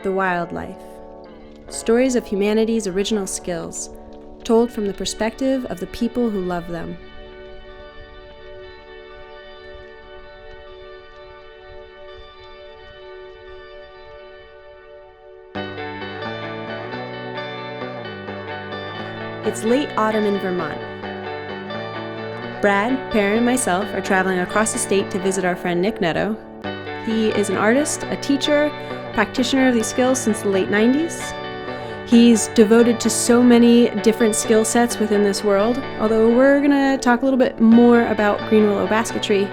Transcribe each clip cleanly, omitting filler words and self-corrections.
The WildLife. Stories of humanity's original skills, told from the perspective of the people who love them. It's late autumn in Vermont. Brad, Perrin, and myself are traveling across the state to visit our friend Nick Neddo. He is an artist, a teacher, practitioner of these skills since the late 90s. He's devoted to so many different skill sets within this world, although we're going to talk a little bit more about green willow basketry.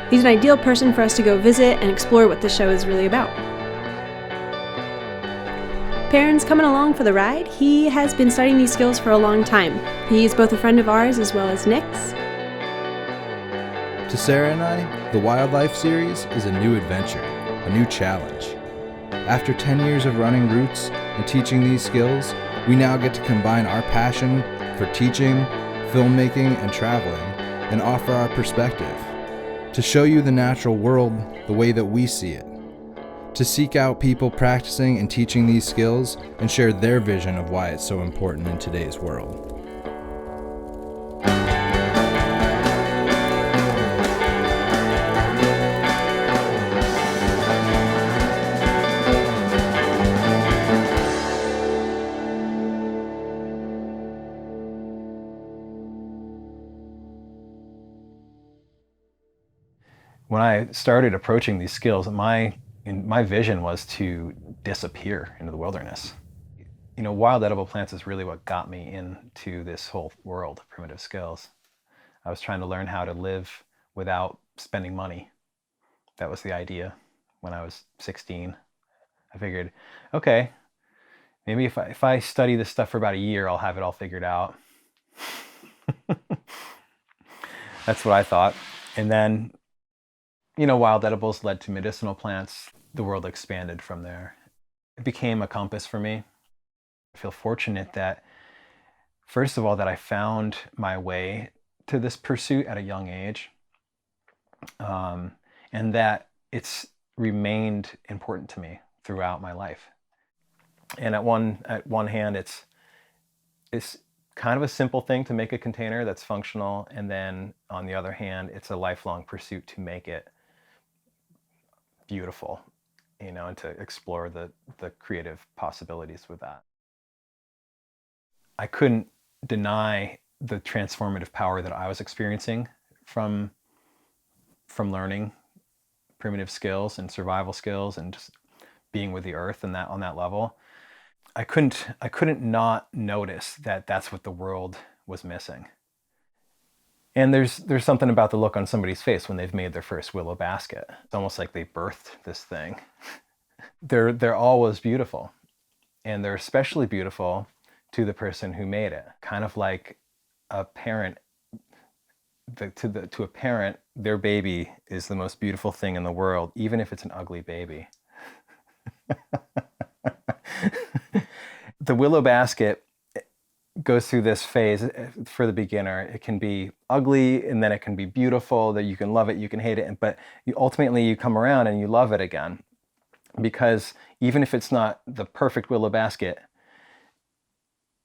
He's an ideal person for us to go visit and explore what this show is really about. Perrin's coming along for the ride. He has been studying these skills for a long time. He's both a friend of ours as well as Nick's. To Sarah and I, the WildLife series is a new adventure, a new challenge. After 10 years of running routes and teaching these skills, we now get to combine our passion for teaching, filmmaking, and traveling and offer our perspective to show you the natural world the way that we see it, to seek out people practicing and teaching these skills and share their vision of why it's so important in today's world. When I started approaching these skills, my vision was to disappear into the wilderness. You know, wild edible plants is really what got me into this whole world of primitive skills. I was trying to learn how to live without spending money. That was the idea when I was 16. I figured, okay, maybe if I study this stuff for about a year, I'll have it all figured out. That's what I thought. And then, you know, wild edibles led to medicinal plants. The world expanded from there. It became a compass for me. I feel fortunate that, first of all, that I found my way to this pursuit at a young age, and that it's remained important to me throughout my life. And at one hand, it's kind of a simple thing to make a container that's functional, and then on the other hand, it's a lifelong pursuit to make it beautiful, you know, and to explore the creative possibilities with that. I couldn't deny the transformative power that I was experiencing from learning primitive skills and survival skills and just being with the earth and that on that level. I couldn't not notice that that's what the world was missing. And there's something about the look on somebody's face when they've made their first willow basket. It's almost like they birthed this thing. They're always beautiful, and they're especially beautiful to the person who made it. Kind of like a parent. To a parent, their baby is the most beautiful thing in the world, even if it's an ugly baby. The willow basket goes through this phase for the beginner. It can be ugly, and then it can be beautiful, that you can love it, you can hate it, but ultimately you come around and you love it again. Because even if it's not the perfect willow basket,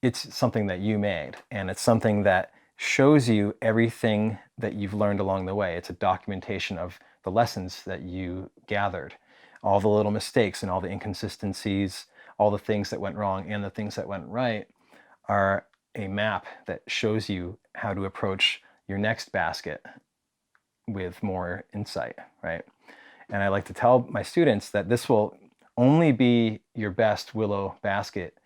it's something that you made, and it's something that shows you everything that you've learned along the way. It's a documentation of the lessons that you gathered, all the little mistakes and all the inconsistencies, all the things that went wrong and the things that went right are a map that shows you how to approach your next basket with more insight, right? And I like to tell my students that this will only be your best willow basket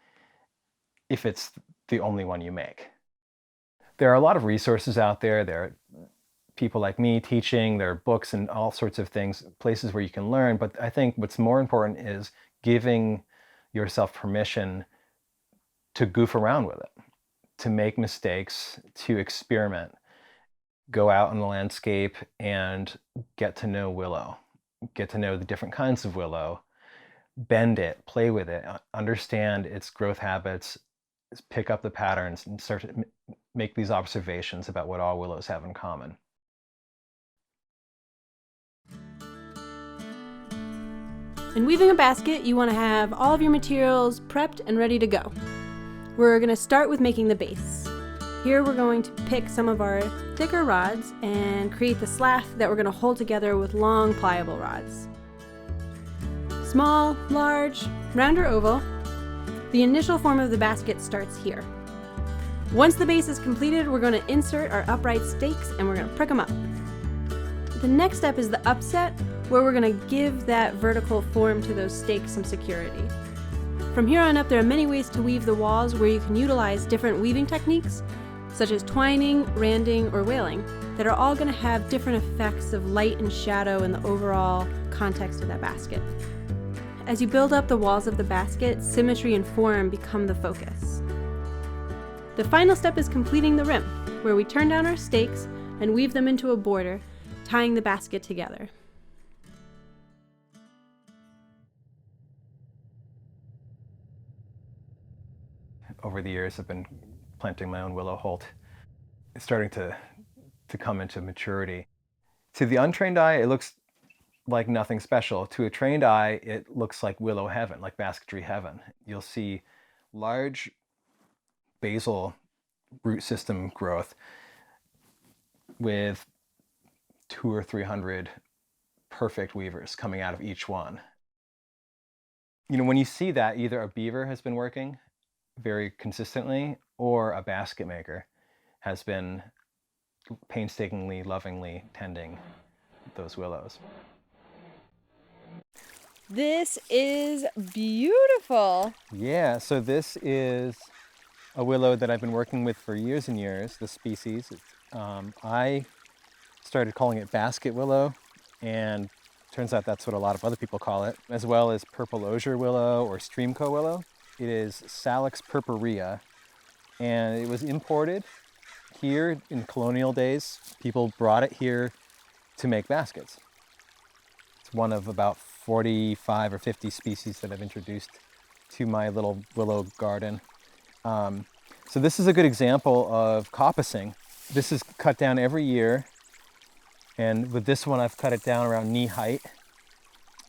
if it's the only one you make. There are a lot of resources out there. There are people like me teaching, there are books and all sorts of things, places where you can learn. But I think what's more important is giving yourself permission to goof around with it, to make mistakes, to experiment, go out in the landscape and get to know willow, get to know the different kinds of willow, bend it, play with it, understand its growth habits, pick up the patterns, and start to make these observations about what all willows have in common. In weaving a basket, you want to have all of your materials prepped and ready to go. We're going to start with making the base. Here we're going to pick some of our thicker rods and create the slack that we're going to hold together with long, pliable rods. Small, large, round or oval, the initial form of the basket starts here. Once the base is completed, we're going to insert our upright stakes and we're going to prick them up. The next step is the upset, where we're going to give that vertical form to those stakes some security. From here on up, there are many ways to weave the walls where you can utilize different weaving techniques, such as twining, randing, or wailing, that are all going to have different effects of light and shadow in the overall context of that basket. As you build up the walls of the basket, symmetry and form become the focus. The final step is completing the rim, where we turn down our stakes and weave them into a border, tying the basket together. Over the years, I've been planting my own willow holt. It's starting to come into maturity. To the untrained eye, it looks like nothing special. To a trained eye, it looks like willow heaven, like basketry heaven. You'll see large basal root system growth with 200 or 300 perfect weavers coming out of each one. You know, when you see that, either a beaver has been working very consistently or a basket maker has been painstakingly, lovingly tending those willows. This is beautiful. Yeah, so this is a willow that I've been working with for years and years, the species. I started calling it basket willow, and turns out that's what a lot of other people call it, as well as purple osier willow or streamco willow. It is Salix purpurea, and it was imported here in colonial days. People brought it here to make baskets. It's one of about 45 or 50 species that I've introduced to my little willow garden. So this is a good example of coppicing. This is cut down every year, and with this one I've cut it down around knee height.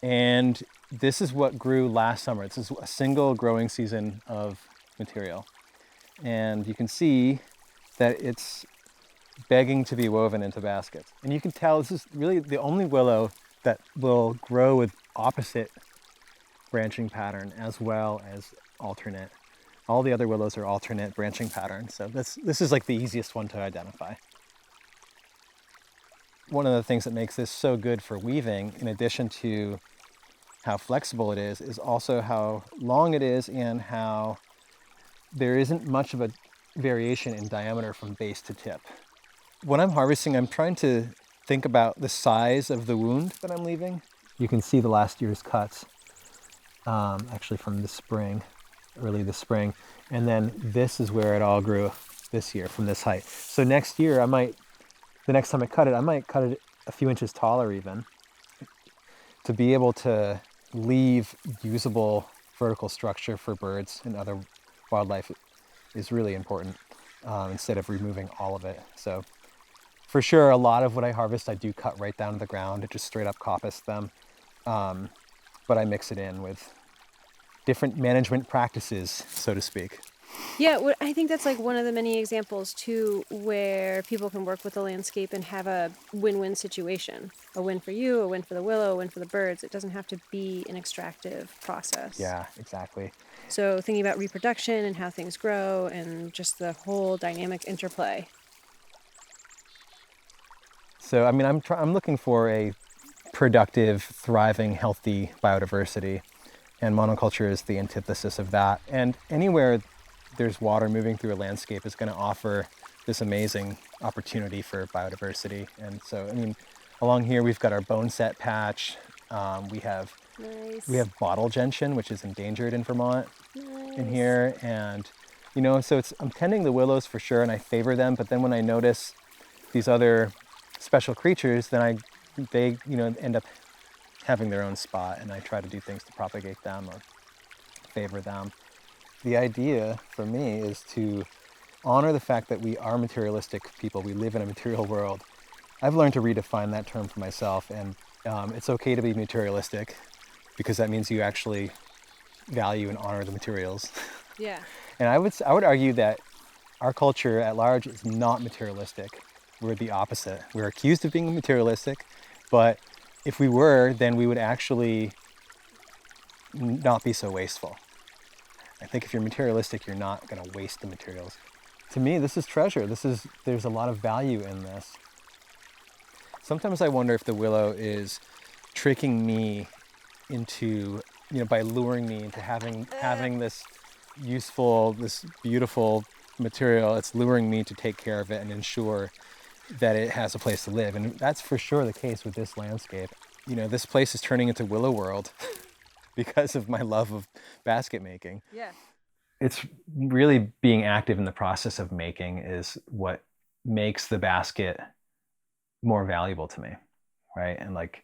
And this is what grew last summer. This is a single growing season of material. And you can see that it's begging to be woven into baskets. And you can tell this is really the only willow that will grow with opposite branching pattern as well as alternate. All the other willows are alternate branching patterns. So this is like the easiest one to identify. One of the things that makes this so good for weaving, in addition to how flexible it is also how long it is and how there isn't much of a variation in diameter from base to tip. When I'm harvesting, I'm trying to think about the size of the wound that I'm leaving. You can see the last year's cuts, actually from the spring, early this spring. And then this is where it all grew this year from this height. So next year, the next time I cut it a few inches taller even, to be able to leave usable vertical structure for birds and other wildlife is really important, instead of removing all of it. So for sure, a lot of what I harvest, I do cut right down to the ground. It just straight up coppice them. But I mix it in with different management practices, so to speak. Yeah, I think that's like one of the many examples too where people can work with the landscape and have a win-win situation. A win for you, a win for the willow, a win for the birds. It doesn't have to be an extractive process. Yeah, exactly. So thinking about reproduction and how things grow and just the whole dynamic interplay. So, I mean, I'm looking for a productive, thriving, healthy biodiversity, and monoculture is the antithesis of that. And anywhere there's water moving through a landscape is going to offer this amazing opportunity for biodiversity. And so, I mean, along here we've got our bone set patch. We have bottle gentian, which is endangered in Vermont, in here. And, you know, so I'm tending the willows for sure, and I favor them. But then when I notice these other special creatures, then they end up having their own spot, and I try to do things to propagate them or favor them. The idea for me is to honor the fact that we are materialistic people. We live in a material world. I've learned to redefine that term for myself, and it's okay to be materialistic. because that means you actually value and honor the materials. Yeah. And I would argue that our culture at large is not materialistic. We're the opposite. We're accused of being materialistic, but if we were, then we would actually not be so wasteful. I think if you're materialistic, you're not going to waste the materials. To me, this is treasure. There's a lot of value in this. Sometimes I wonder if the willow is tricking me into, by luring me into having this useful, this beautiful material. It's luring me to take care of it and ensure that it has a place to live. And that's for sure the case with this landscape. This place is turning into Willow World because of my love of basket making. Yeah. It's really being active in the process of making is what makes the basket more valuable to me, right? And like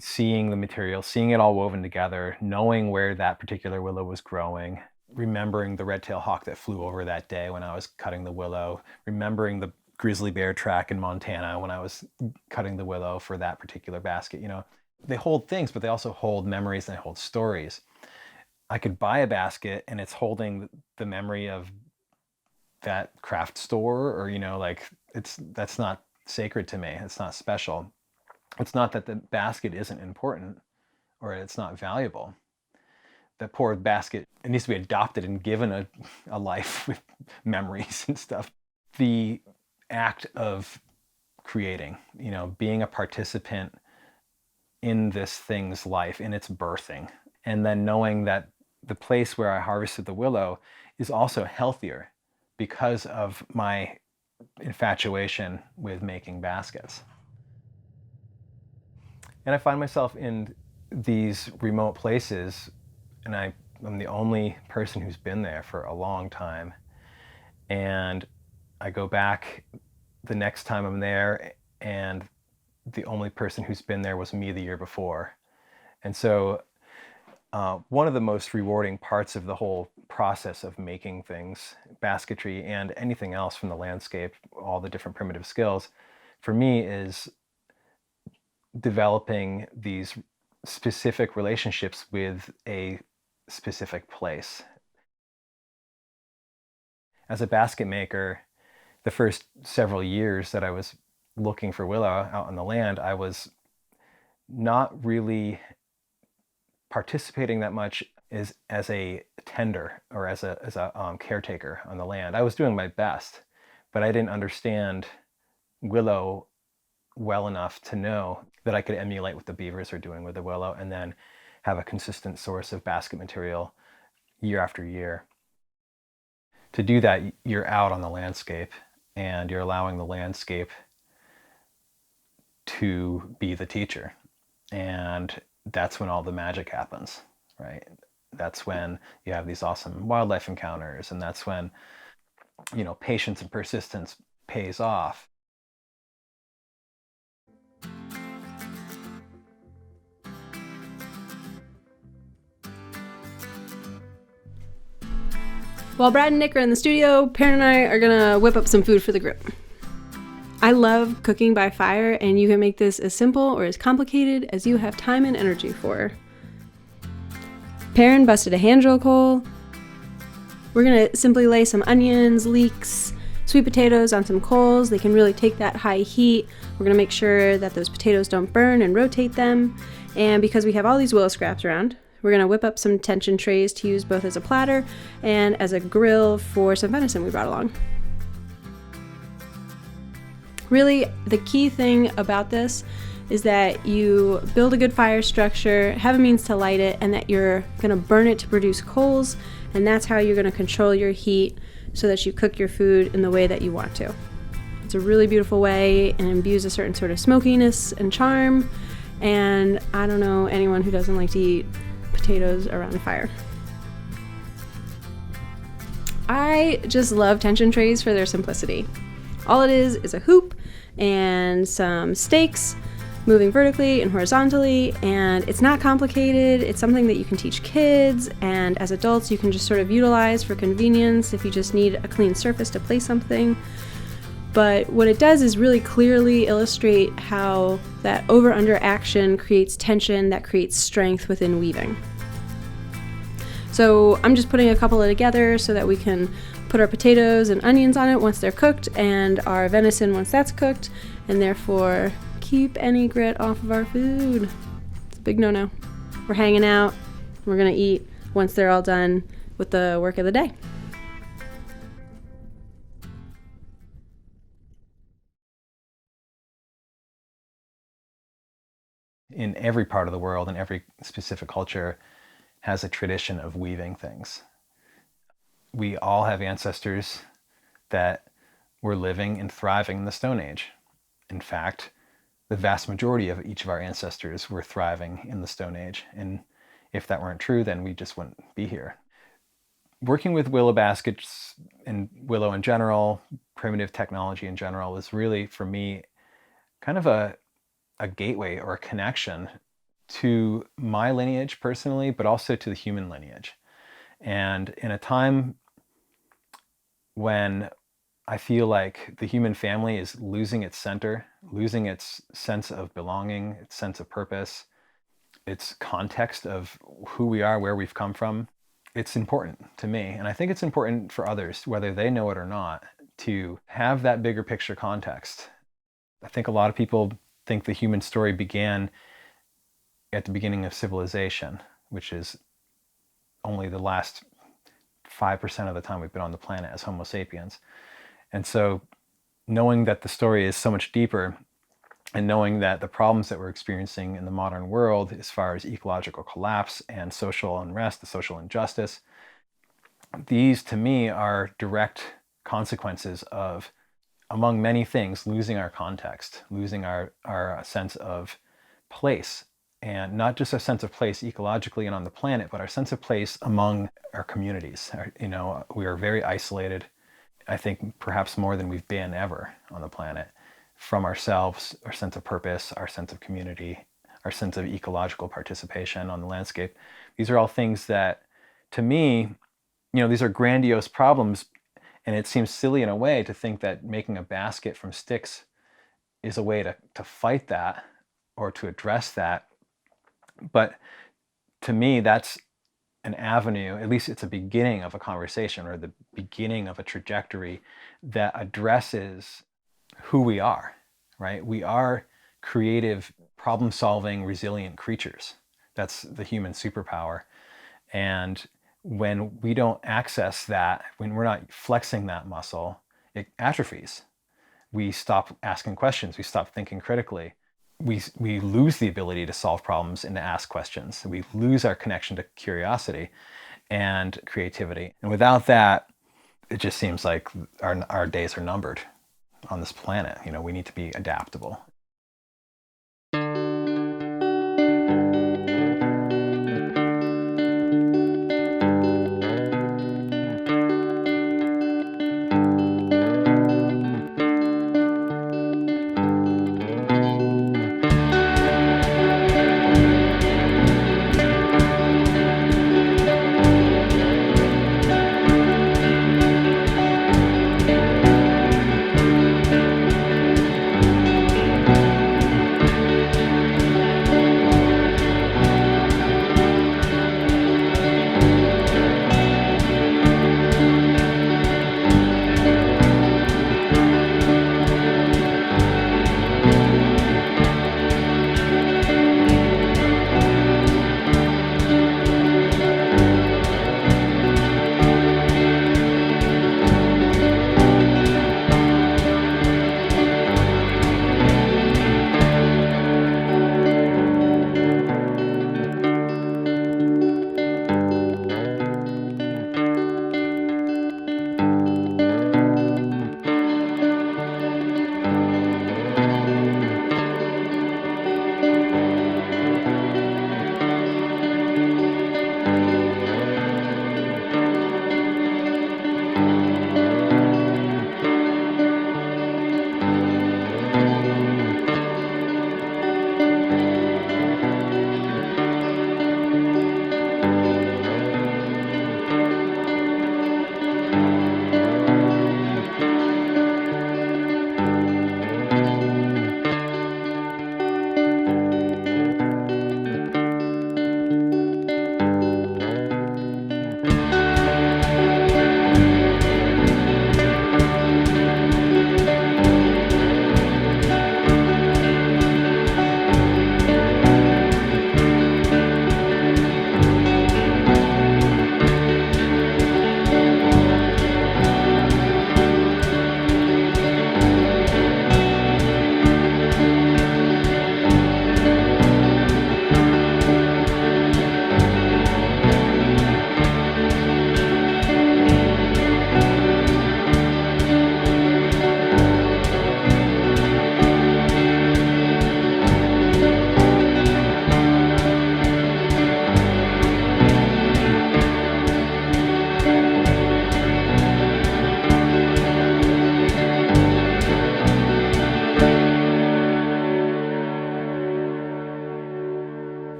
seeing the material, seeing it all woven together, knowing where that particular willow was growing, remembering the red-tailed hawk that flew over that day when I was cutting the willow, remembering the grizzly bear track in Montana when I was cutting the willow for that particular basket. They hold things, but they also hold memories and they hold stories. I could buy a basket and it's holding the memory of that craft store, or that's not sacred to me. It's not special. It's not that the basket isn't important or it's not valuable. That poor basket, it needs to be adopted and given a life with memories and stuff. The act of creating, being a participant in this thing's life, in its birthing, and then knowing that the place where I harvested the willow is also healthier because of my infatuation with making baskets. And I find myself in these remote places, and I'm the only person who's been there for a long time. And I go back the next time I'm there, and the only person who's been there was me the year before. And so one of the most rewarding parts of the whole process of making things, basketry and anything else from the landscape, all the different primitive skills, for me is developing these specific relationships with a specific place. As a basket maker, the first several years that I was looking for willow out on the land, I was not really participating that much as a tender or as a caretaker on the land. I was doing my best, but I didn't understand willow well enough to know that I could emulate what the beavers are doing with the willow and then have a consistent source of basket material year after year. To do that, you're out on the landscape and you're allowing the landscape to be the teacher. And that's when all the magic happens, right? That's when you have these awesome wildlife encounters, and that's when, patience and persistence pays off. While Brad and Nick are in the studio, Perrin and I are gonna whip up some food for the group. I love cooking by fire, and you can make this as simple or as complicated as you have time and energy for. Perrin busted a hand drill coal. We're gonna simply lay some onions, leeks, sweet potatoes on some coals. They can really take that high heat. We're gonna make sure that those potatoes don't burn and rotate them. And because we have all these willow scraps around, we're gonna whip up some tension trays to use both as a platter and as a grill for some venison we brought along. Really, the key thing about this is that you build a good fire structure, have a means to light it, and that you're gonna burn it to produce coals, and that's how you're gonna control your heat so that you cook your food in the way that you want to. It's a really beautiful way and imbues a certain sort of smokiness and charm, and I don't know anyone who doesn't like to eat potatoes around a fire. I just love tension trays for their simplicity. All it is a hoop and some stakes moving vertically and horizontally, and it's not complicated. It's something that you can teach kids, and as adults you can just sort of utilize for convenience if you just need a clean surface to place something. But what it does is really clearly illustrate how that over-under action creates tension that creates strength within weaving. So I'm just putting a couple of together so that we can put our potatoes and onions on it once they're cooked, and our venison once that's cooked, and therefore keep any grit off of our food. It's a big no-no. We're hanging out. We're gonna eat once they're all done with the work of the day. In every part of the world, and every specific culture has a tradition of weaving things. We all have ancestors that were living and thriving in the Stone Age. In fact, the vast majority of each of our ancestors were thriving in the Stone Age. And if that weren't true, then we just wouldn't be here. Working with willow baskets and willow in general, primitive technology in general, is really, for me, kind of a gateway or a connection to my lineage personally, but also to the human lineage. And in a time when I feel like the human family is losing its center, losing its sense of belonging, its sense of purpose, its context of who we are, where we've come from, it's important to me. And I think it's important for others, whether they know it or not, to have that bigger picture context. I think a lot of people think the human story began at the beginning of civilization, which is only the last 5% of the time we've been on the planet as Homo sapiens. And so knowing that the story is so much deeper, and knowing that the problems that we're experiencing in the modern world, as far as ecological collapse and social unrest, the social injustice, these to me are direct consequences of, among many things, losing our context, losing our sense of place. And not just a sense of place ecologically and on the planet, but our sense of place among our communities. We are very isolated, I think perhaps more than we've been ever on the planet, from ourselves, our sense of purpose, our sense of community, our sense of ecological participation on the landscape. These are all things that, to me, these are grandiose problems, and it seems silly in a way to think that making a basket from sticks is a way to fight that or to address that. But to me, that's an avenue, at least it's a beginning of a conversation or the beginning of a trajectory that addresses who we are, right? We are creative, problem-solving, resilient creatures. That's the human superpower. And when we don't access that, when we're not flexing that muscle, it atrophies. We stop asking questions. We stop thinking critically. We lose the ability to solve problems and to ask questions. We lose our connection to curiosity and creativity. And without that, it just seems like our days are numbered on this planet. We need to be adaptable.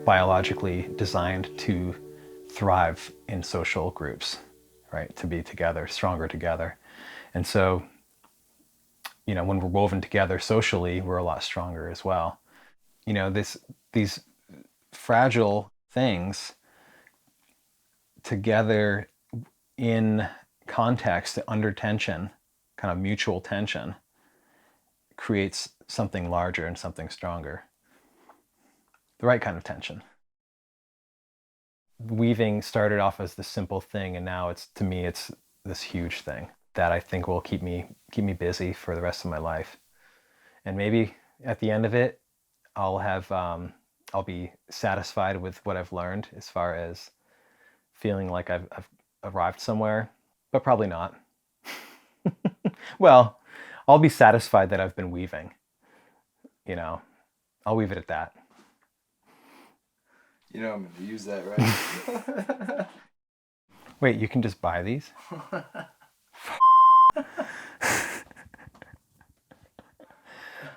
biologically designed to thrive in social groups, right? To be together, stronger together. And so, you know, when we're woven together socially, we're a lot stronger as well. You know, these fragile things together in context, under tension, kind of mutual tension, creates something larger and something stronger. The right kind of tension. Weaving started off as this simple thing, and now to me it's this huge thing that I think will keep me busy for the rest of my life. And maybe at the end of it, I'll be satisfied with what I've learned as far as feeling like I've arrived somewhere, but probably not. Well, I'll be satisfied that I've been weaving. You know, I'll leave it at that. You know I'm going to use that, right? Wait, you can just buy these?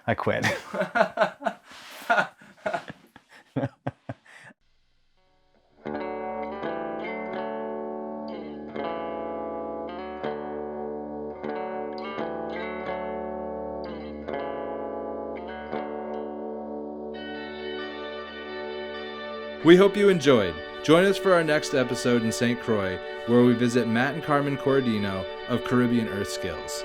I quit. We hope you enjoyed. Join us for our next episode in St. Croix, where we visit Matt and Carmen Corradino of Caribbean Earth Skills.